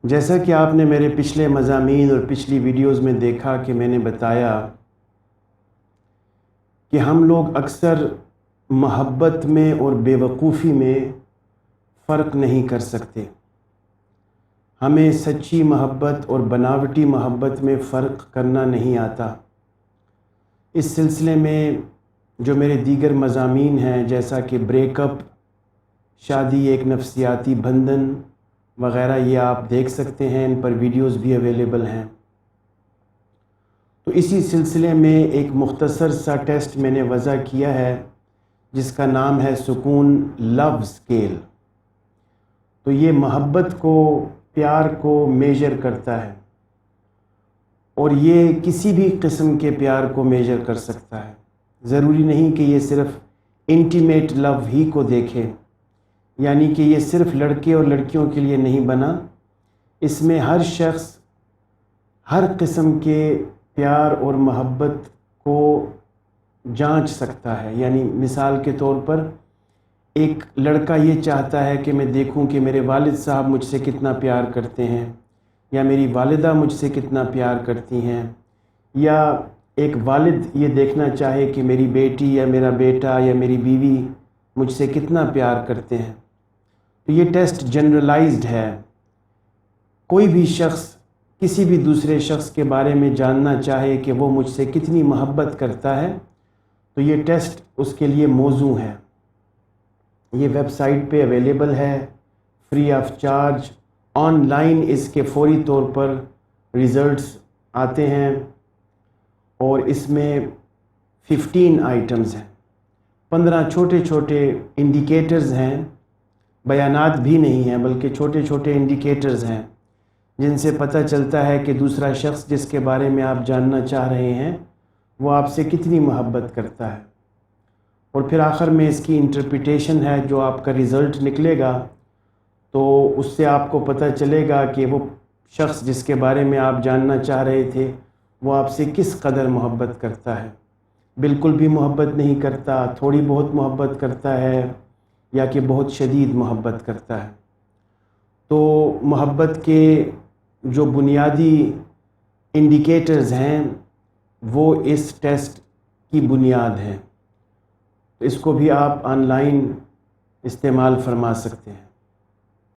جیسا کہ آپ نے میرے پچھلے مضامین اور پچھلی ویڈیوز میں دیکھا کہ میں نے بتایا کہ ہم لوگ اکثر محبت میں اور بے وقوفی میں فرق نہیں کر سکتے. ہمیں سچی محبت اور بناوٹی محبت میں فرق کرنا نہیں آتا. اس سلسلے میں جو میرے دیگر مضامین ہیں جیسا کہ بریک اپ، شادی ایک نفسیاتی بندھن وغیرہ، یہ آپ دیکھ سکتے ہیں، ان پر ویڈیوز بھی اویلیبل ہیں. تو اسی سلسلے میں ایک مختصر سا ٹیسٹ میں نے وضع کیا ہے جس کا نام ہے سکون لو اسکیل. تو یہ محبت کو، پیار کو میجر کرتا ہے، اور یہ کسی بھی قسم کے پیار کو میجر کر سکتا ہے. ضروری نہیں کہ یہ صرف انٹیمیٹ لو ہی کو دیکھے، یعنی کہ یہ صرف لڑکے اور لڑکیوں کے لیے نہیں بنا. اس میں ہر شخص ہر قسم کے پیار اور محبت کو جانچ سکتا ہے. یعنی مثال کے طور پر ایک لڑکا یہ چاہتا ہے کہ میں دیکھوں کہ میرے والد صاحب مجھ سے کتنا پیار کرتے ہیں، یا میری والدہ مجھ سے کتنا پیار کرتی ہیں، یا ایک والد یہ دیکھنا چاہے کہ میری بیٹی یا میرا بیٹا یا میری بیوی مجھ سے کتنا پیار کرتے ہیں. تو یہ ٹیسٹ جنرلائزڈ ہے. کوئی بھی شخص کسی بھی دوسرے شخص کے بارے میں جاننا چاہے کہ وہ مجھ سے کتنی محبت کرتا ہے، تو یہ ٹیسٹ اس کے لیے موزوں ہے. یہ ویب سائٹ پہ اویلیبل ہے، free of charge. Online اس کے فوری طور پر ریزلٹس آتے ہیں، اور اس میں 15 آئٹمز ہیں. 15 چھوٹے چھوٹے انڈیکیٹرز ہیں، بیانات بھی نہیں ہیں بلکہ چھوٹے چھوٹے انڈیکیٹرز ہیں جن سے پتہ چلتا ہے کہ دوسرا شخص جس کے بارے میں آپ جاننا چاہ رہے ہیں وہ آپ سے کتنی محبت کرتا ہے. اور پھر آخر میں اس کی انٹرپریٹیشن ہے. جو آپ کا رزلٹ نکلے گا تو اس سے آپ کو پتہ چلے گا کہ وہ شخص جس کے بارے میں آپ جاننا چاہ رہے تھے وہ آپ سے کس قدر محبت کرتا ہے. بالکل بھی محبت نہیں کرتا، تھوڑی بہت محبت کرتا ہے، یا کہ بہت شدید محبت کرتا ہے. تو محبت کے جو بنیادی انڈیکیٹرز ہیں وہ اس ٹیسٹ کی بنیاد ہیں. اس کو بھی آپ آن لائن استعمال فرما سکتے ہیں.